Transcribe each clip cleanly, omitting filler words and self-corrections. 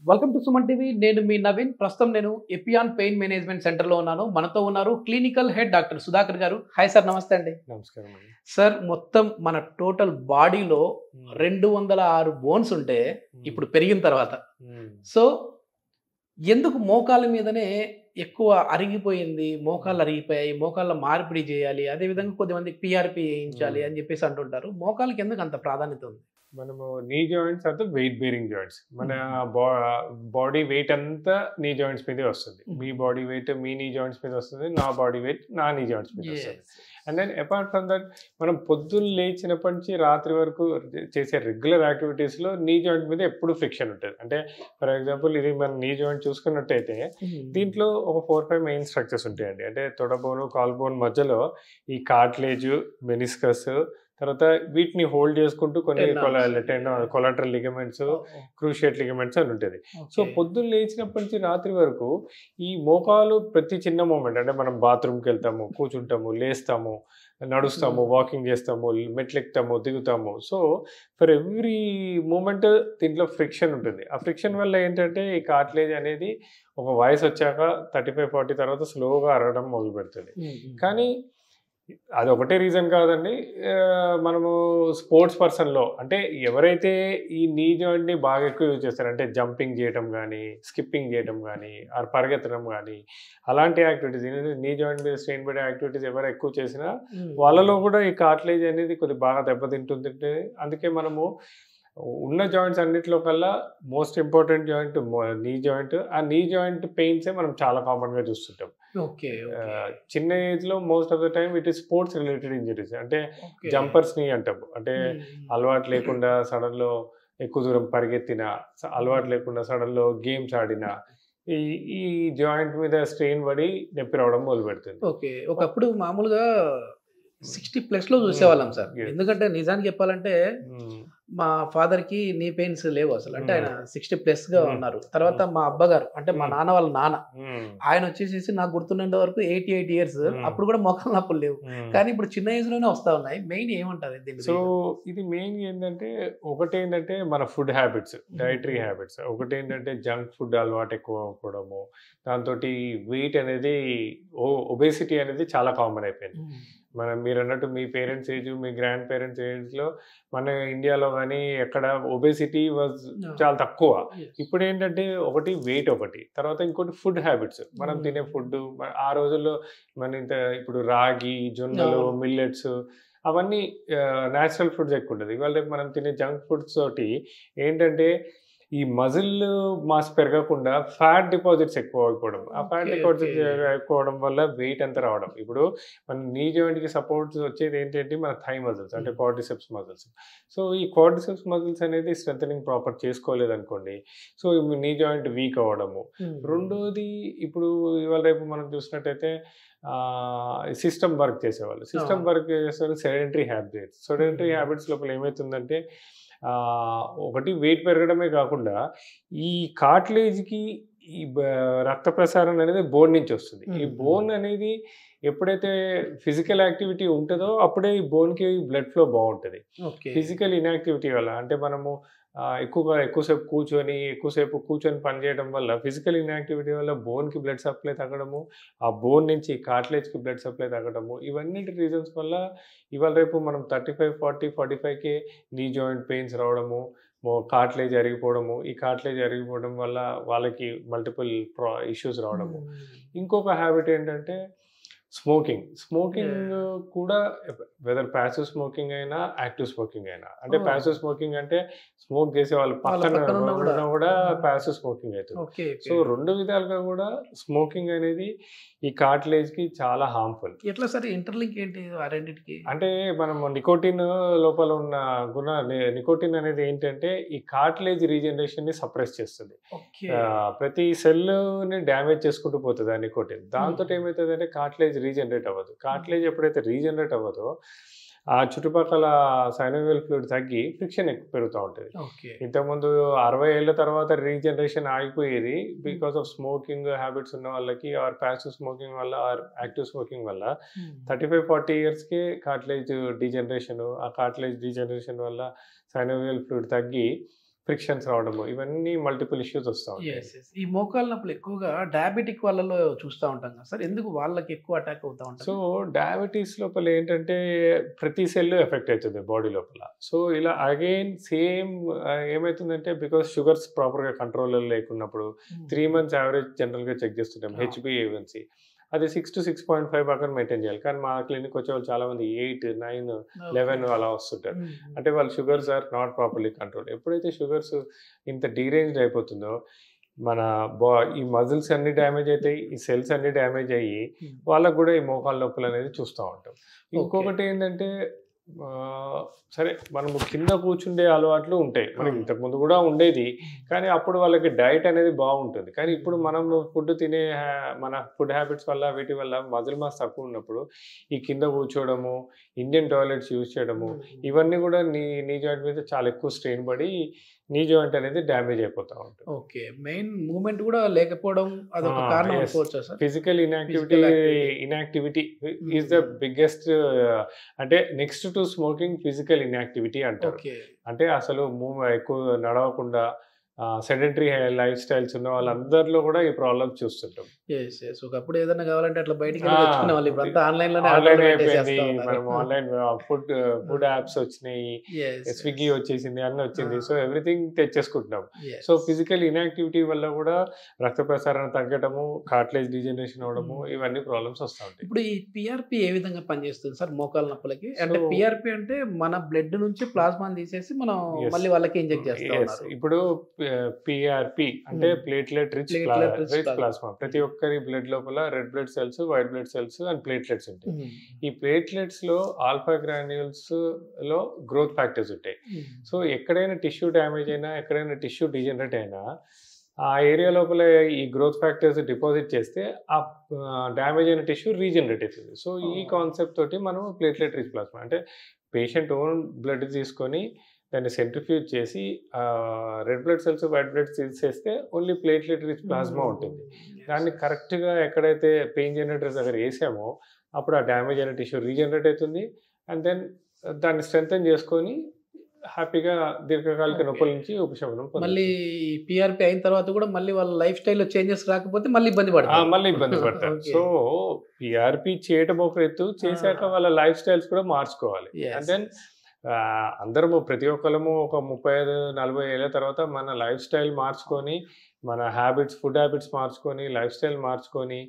Welcome to Suman TV. నేను మీ నవీన్. ప్రస్తుతం నేను ఎపియాన్ పెయిన్ మేనేజ్మెంట్ సెంటర్‌లో ఉన్నాను. మనతో ఉన్నారు క్లినికల్ హెడ్ డాక్టర్ సుధాకర్ గారు. హాయ్ సార్, నమస్తే అండి. నమస్కారం అండి. సార్, మొత్తం మన టోటల్ బాడీలో 206 బోన్స్ ఉంటే ఇప్పుడు పెరిగిన తర్వాత సో ఎందుకు మోకాళ్ళ మీదనే ఎక్కువ అరిగిపోయింది, మోకాళ్ళు అరిగిపోయాయి, మోకాళ్ళ మార్పిడి చేయాలి, అదేవిధంగా కొద్దిమంది పిఆర్పి చేయించాలి అని చెప్పేసి అంటుంటారు. మోకాళ్ళకి ఎందుకు అంత ప్రాధాన్యత ఉంది? మనము నీ జాయింట్స్ అంటే వెయిట్ బేరింగ్ జాయింట్స్. మన బాడీ వెయిట్ అంతా నీ జాయింట్స్ మీదే వస్తుంది. మీ బాడీ వెయిట్ మీ నీ జాయింట్స్ మీద వస్తుంది, నా బాడీ వెయిట్ నా నీ జాయింట్స్ మీద వస్తుంది. And then apart from that మనం పొద్దున్న లేచినప్పటి నుంచి రాత్రి వరకు చేసే రెగ్యులర్ యాక్టివిటీస్లో నీ జాయింట్ మీద ఎప్పుడు ఫ్రిక్షన్ ఉంటుంది. అంటే ఫర్ ఎగ్జాంపుల్ ఇది మన నీ జాయింట్ చూసుకున్నట్టయితే దీంట్లో ఒక 4-5 మెయిన్ స్ట్రక్చర్స్ ఉంటాయండి. అంటే తొడబోను కాల్ బోన్ మధ్యలో ఈ కార్టిలేజ్, మెనిస్కస్, తర్వాత వీటిని హోల్డ్ చేసుకుంటూ కొన్ని కొలాటరల్ లిగమెంట్స్, క్రూషియేట్ లిగమెంట్స్ అని ఉంటుంది. సో పొద్దున్న లేచినప్పటి నుంచి రాత్రి వరకు ఈ మోకాలు ప్రతి చిన్న మూమెంట్, అంటే మనం బాత్రూమ్కి వెళ్తాము, కూర్చుంటాము, లేస్తాము, నడుస్తాము, వాకింగ్ చేస్తాము, మెట్లు ఎక్కుతాము, దిగుతాము. సో ఫర్ ఎవ్రీ మూమెంట్ దీంట్లో ఫ్రిక్షన్ ఉంటుంది. ఆ ఫ్రిక్షన్ వల్ల ఏంటంటే ఈ కార్టిలేజ్ అనేది ఒక వయసు వచ్చాక 35-40 తర్వాత స్లోగా అరగడం మొదలు పెడుతుంది. కానీ అది ఒకటే రీజన్ కాదండి. మనము స్పోర్ట్స్ పర్సన్లో అంటే ఎవరైతే ఈ నీ జాయింట్ని బాగా ఎక్కువ యూజ్ చేస్తారు, అంటే జంపింగ్ చేయడం కానీ, స్కిప్పింగ్ చేయడం కానీ, ఆర్ పరిగెత్తడం కానీ, అలాంటి యాక్టివిటీస్, నీ జాయింట్ మీద స్ట్రెయిన్ పడే యాక్టివిటీస్ ఎవరు ఎక్కువ చేసినా వాళ్ళలో కూడా ఈ కార్టిలేజ్ అనేది కొద్దిగా బాగా దెబ్బతింటుంది. అందుకే మనము ఉన్న జాయింట్స్ అన్నింటిలో కల్లా most important joint knee joint. ఆ నీ జాయింట్ పెయిన్సే మనం చాలా కామన్గా చూస్తుంటాం. చిన్న ఏజ్లో most of the time it is sports related injuries. అంటే జంపర్స్ నీ అంటాము. అంటే అలవాటు లేకుండా సడన్లో ఎక్కువ దూరం పరిగెత్తిన, అలవాటు లేకుండా సడన్లో గేమ్స్ ఆడిన ఈ జాయింట్ మీద స్ట్రెయిన్ పడి నొప్పి రావడం మొదలు పెడుతుంది. ఓకే, ఒకప్పుడు మామూలుగా 60+ లో చూసేవాళ్ళం సార్. ఎందుకంటే నిజానికి చెప్పాలంటే మా ఫాదర్ కి నీ పెయిన్స్ లేవు అసలు. అంటే ఆయన 60+ గా ఉన్నారు. తర్వాత మా అబ్బగారు, అంటే మా నాన్న వాళ్ళ నాన్న, ఆయన వచ్చేసేసి నాకు గుర్తున్నంత వరకు 88 ఇయర్స్. అప్పుడు కూడా మోకాళ్ళ నొప్పులు లేవు. కానీ ఇప్పుడు చిన్న ఏజ్ లోనే వస్తా ఉన్నాయి. మెయిన్ ఏమంటారు దీన్ని? సో ఇది మెయిన్ ఏంటంటే ఒకటి ఏంటంటే మన ఫుడ్ హ్యాబిట్స్, డైటరీ హ్యాబిట్స్. ఒకటి ఏంటంటే జంక్ ఫుడ్ అలవాటు ఎక్కువ అవ్వడము, దాంతో వెయిట్ అనేది ఒబేసిటీ అనేది చాలా కామన్ అయిపోయింది. మీరు అన్నట్టు మీ పేరెంట్స్ ఏజ్, మీ గ్రాండ్ పేరెంట్స్ ఏజ్లో మన ఇండియాలో కానీ ఎక్కడ ఒబేసిటీ వాజ్ చాలా తక్కువ. ఇప్పుడు ఏంటంటే ఒకటి వెయిట్, ఒకటి తర్వాత ఇంకోటి ఫుడ్ హ్యాబిట్స్. మనం తినే ఫుడ్ ఆ రోజుల్లో మన ఇప్పుడు రాగి, జొన్నలు, మిల్లెట్స్ అవన్నీ న్యాచురల్ ఫుడ్స్ ఎక్కువ ఉంటుంది. ఇవాళ రేపు మనం తినే జంక్ ఫుడ్స్ తోటి ఏంటంటే ఈ మజిల్ మాస్ పెరగకుండా ఫ్యాట్ డిపాజిట్స్ ఎక్కువ అయిపోవడం, ఆ ఫ్యాట్ డిపాజిట్స్ ఎక్కువ అవడం వల్ల వెయిట్ అంతా రావడం. ఇప్పుడు మన నీ జాయింట్కి సపోర్ట్స్ వచ్చేది ఏంటంటే మన థై మజిల్స్, అంటే క్వాడ్రిసెప్స్ మజిల్స్. సో ఈ క్వాడ్రిసెప్స్ మజిల్స్ అనేది స్ట్రెంథనింగ్ ప్రాపర్ చేసుకోలేదు అనుకోండి, సో నీ జాయింట్ వీక్ అవ్వడము. రెండోది, ఇప్పుడు ఇవాళ రేపు మనం చూసినట్టయితే సిస్టమ్ వర్క్ చేసేవాళ్ళు, సిస్టమ్ వర్క్ చేసేవాళ్ళు సెడెంటరీ హ్యాబిట్స్ లోపల ఏమవుతుందంటే ఒకటి వెయిట్ పెరగడమే కాకుండా ఈ కార్టిలేజ్కి ఈ రక్త ప్రసారం అనేది బోన్ నుంచి వస్తుంది. ఈ బోన్ అనేది ఎప్పుడైతే ఫిజికల్ యాక్టివిటీ ఉంటుందో అప్పుడే ఈ బోన్కి బ్లడ్ ఫ్లో బాగుంటుంది. ఫిజికల్ ఇన్యాక్టివిటీ వల్ల, అంటే మనము ఎక్కువసేపు కూర్చొని పనిచేయడం వల్ల, ఫిజికల్ ఇన్యాక్టివిటీ వల్ల బోన్కి బ్లడ్ సప్లై తగ్గడము, ఆ బోన్ నుంచి కార్టిలేజ్కి బ్లడ్ సప్లై తగ్గడము, ఇవన్నిటి రీజన్స్ వల్ల ఇవాళ రేపు మనం 35, 40, 45కే నీ జాయింట్ పెయిన్స్ రావడము, కార్టిలేజ్ అరిగిపోవడము. ఈ కార్టిలేజ్ అరిగిపోవడం వల్ల వాళ్ళకి మల్టిపుల్ ఇష్యూస్ రావడము. ఇంకొక హ్యాబిట్ ఏంటంటే స్మోకింగ్ కూడా, వెదర్ ప్యాసివ్ స్మోకింగ్ అయినా యాక్టివ్ స్మోకింగ్ అయినా. అంటే ప్యాసివ్ స్మోకింగ్ అంటే స్మోక్ చేసే వాళ్ళు పక్కన కూడా ప్యాసివ్ స్మోకింగ్ అవుతుంది. సో రెండు విధాలుగా కూడా స్మోకింగ్ అనేది ఈ కార్టిలేజ్ కి చాలా హార్మ్ఫుల్. ఎట్లా సరే ఇంటర్లింక్ ఏంటి ఆ రెండింటికి? అంటే మనం నికోటిన్ లోపల ఉన్న నికోటిన్ అనేది ఏంటంటే ఈ కార్టిలేజ్ రీజనరేషన్ ని సప్రెస్ చేస్తుంది. ప్రతి సెల్ ని డ్యామేజ్ చేసుకుంటూ పోతుంది ఆ నికోటిన్. దాంతో ఏమవుతుంది అంటే కార్టిలేజ్ రీజనరేట్ అవ్వదు. కార్టిలేజ్ ఎప్పుడైతే రీజనరేట్ అవ్వదో ఆ చుట్టుపక్కల సైనోవియల్ ఫ్లూయిడ్ తగ్గి ఫ్రిక్షన్ ఎక్కువ పెరుగుతూ ఉంటుంది. ఇంతకుముందు 60 ఏళ్ళ తర్వాత రీజనరేషన్ ఆగిపోయేది బికాస్ ఆఫ్ స్మోకింగ్ హ్యాబిట్స్ ఉన్న వాళ్ళకి, ఆర్ ప్యాసివ్ స్మోకింగ్ వల్ల, ఆర్ యాక్టివ్ స్మోకింగ్ వల్ల 35-40 ఇయర్స్కే కార్టిలేజ్ డీజనరేషన్, ఆ కార్టిలేజ్ డీజనరేషన్ వల్ల సైనోవియల్ ఫ్లూయిడ్ తగ్గి ఫ్రిక్షన్స్ రావడము, ఇవన్నీ మల్టిపుల్ ఇష్యూస్ వస్తూ ఉంటాయి. Yes, yes. ఈ మోకాళ్ళ నొప్పులు ఎక్కువగా డయాబెటిక్ వాళ్ళలో చూస్తూ ఉంటాం కదా సార్, ఎందుకు వాళ్ళకి ఎక్కువ అటాక్ అవుతా ఉంటాయి? సో డయాబెటీస్ లోపల ఏంటంటే ప్రతి సెల్ ఎఫెక్ట్ అవుతుంది బాడీ లోపల. సో ఇలా అగైన్ సేమ్ ఏమవుతుందంటే బికాస్ షుగర్స్ ప్రాపర్గా కంట్రోల్లో లేకున్నప్పుడు 3 months యావరేజ్ జనరల్గా చెక్ చేస్తుంటాం HbA1c. అది 6 to 6.5 పక్కన మెయింటైన్ చేయాలి. కానీ మా క్లినిక్ వచ్చే వాళ్ళు చాలా మంది 8, 9, 11 అలా వస్తుంటారు. అంటే వాళ్ళ sugars are not properly control. ఎప్పుడైతే షుగర్స్ ఇంత డీరేంజ్డ్ అయిపోతుందో మన ఈ మజిల్స్ అన్ని డ్యామేజ్ అవుతాయి, ఈ సెల్స్ అన్ని డ్యామేజ్ అయ్యి వాళ్ళకు కూడా ఈ మోకాళ్ళ నొప్పులు అనేది చూస్తూ ఉంటాం. ఇంకొకటి ఏంటంటే సరే మనము కింద కూర్చుండే అలవాట్లు ఉంటాయి, మనకి ఇంతకుముందు కూడా ఉండేది. కానీ అప్పుడు వాళ్ళకి డైట్ అనేది బాగుంటుంది. కానీ ఇప్పుడు మనం ఫుడ్ తినే మన ఫుడ్ హ్యాబిట్స్ వల్ల వీటి వల్ల మజిల్ మాస్ తక్కువ ఉన్నప్పుడు ఈ కింద కూర్చోవడము, ఇండియన్ టాయిలెట్స్ యూజ్ చేయడము, ఇవన్నీ కూడా నీ జాయింట్ మీద చాలా ఎక్కువ స్ట్రెయిన్ పడి నీ జాయింట్ అనేది డ్యామేజ్ అయిపోతూ ఉంటుంది. ఓకే, మెయిన్ మూవ్మెంట్ కూడా లేకపోవడం అదొక కారణం అనుకోవచ్చా sir? Physical inactivity is the biggest, అంటే next to smoking physical inactivity అంటారు. అంటే అసలు ఎక్కువ నడవకుండా సెడెంటరీ లైఫ్ స్టైల్స్ ఉన్న వాళ్ళందరిలో కూడా ఈ ప్రాబ్లమ్స్ చూస్తుంటాం. ఒకప్పుడు ఏదైనా కావాలంటే అట్లా బయటికి తెచ్చుకునేవాళ్ళు, ఇప్పుడు అంతా ఆన్లైన్ అయిపోయింది. మనం ఆన్లైన్ ఫుడ్ యాప్స్ వచ్చినాయి, స్విగ్గీ వచ్చేసింది, అన్ని వచ్చింది. సో ఎవ్రీథింగ్ తెచ్చేసుకుంటున్నాం. సో ఫిజికల్ ఇన్యాక్టివిటీ వల్ల కూడా రక్త ప్రసారణ తగ్గడము, కార్టిలేజ్ డిజనరేషన్ అవడము, ఇవన్నీ ప్రాబ్లమ్స్ వస్తూ ఉంటాయి. ఇప్పుడు ఈ పిఆర్పి ఏ విధంగా పనిచేస్తుంది సార్ మోకాళ్ళ నొప్పులకి? అంటే పిఆర్పి అంటే మన బ్లడ్ నుంచి ప్లాస్మాని తీసేసి మనం మళ్ళీ వాళ్ళకి ఇంజెక్ట్ చేస్తాం. ఇప్పుడు పిఆర్పి అంటే ప్లేట్లెట్ రిచ్ ప్లాస్మా. ప్రతి ఒక్కరి బ్లడ్ లోపల red blood cells, white blood cells and platelets ఉంటాయి. ఈ ప్లేట్లెట్స్ లో ఆల్ఫా గ్రాన్యూల్స్ లో గ్రోత్ ఫ్యాక్టర్స్ ఉంటాయి. సో ఎక్కడైనా టిష్యూ డ్యామేజ్ అయినా, ఎక్కడైనా టిష్యూ డిజనరేట్ అయినా ఆ ఏరియా లోపల ఈ గ్రోత్ ఫ్యాక్టర్స్ డిపాజిట్ చేస్తే ఆ డ్యామేజ్ అయిన టిష్యూ రీజనరేట్ అవుతుంది. సో ఈ కాన్సెప్ట్ తోటి మనం ప్లేట్లెట్ రిచ్ ప్లాస్మా అంటే పేషెంట్ ఓన్ బ్లడ్ తీసుకొని దాన్ని సెంట్రిఫ్యూజ్ చేసి red blood cells, white blood తీసేస్తే ఓన్లీ ప్లేట్లెట్ రిచ్ ప్లాస్మా ఉంటుంది. దాన్ని కరెక్ట్గా ఎక్కడైతే పెయిన్ జనరేటర్స్ దగ్గర వేసామో అప్పుడు ఆ డ్యామేజ్ అయిన టిష్యూ రీజనరేట్ అవుతుంది. అండ్ దెన్ దాన్ని స్ట్రెంథెన్ చేసుకొని హ్యాపీగా దీర్ఘకాలిక నొప్పుల నుంచి ఉపశమనం. మళ్ళీ పిఆర్పి అయిన తర్వాత కూడా మళ్ళీ వాళ్ళ లైఫ్ స్టైల్లో చేంజెస్ రాకపోతే మళ్ళీ ఇబ్బంది పడతారు. సో పిఆర్పి చేయటం ఒక ఎత్తు, చేశాక వాళ్ళ లైఫ్ స్టైల్స్ కూడా మార్చుకోవాలి. అండ్ దెన్ అందరము ప్రతి ఒక్కరము ఒక 35-40 ఏళ్ళ తర్వాత మన లైఫ్ స్టైల్ మార్చుకొని, మన ఫుడ్ హ్యాబిట్స్ మార్చుకొని, లైఫ్ స్టైల్ మార్చుకొని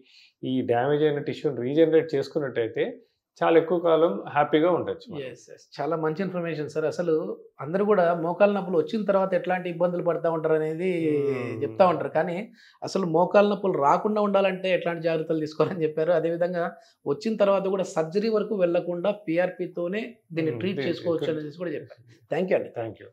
ఈ డ్యామేజ్ అయిన టిష్యూని రీజనరేట్ చేసుకున్నట్టయితే చాలా ఎక్కువ కాలం హ్యాపీగా ఉండొచ్చు. చాలా మంచి ఇన్ఫర్మేషన్ సార్. అసలు అందరూ కూడా మోకాళ్ళ నొప్పులు వచ్చిన తర్వాత ఎట్లాంటి ఇబ్బందులు పడుతూ ఉంటారు అనేది చెప్తా ఉంటారు. కానీ అసలు మోకాళ్ళ నొప్పులు రాకుండా ఉండాలంటే ఎట్లాంటి జాగ్రత్తలు తీసుకోవాలని చెప్పారు. అదేవిధంగా వచ్చిన తర్వాత కూడా సర్జరీ వరకు వెళ్లకుండా పిఆర్పితోనే దీన్ని ట్రీట్ చేసుకోవచ్చు అనేది కూడా చెప్పారు. థ్యాంక్ యూ అండి. Thank you.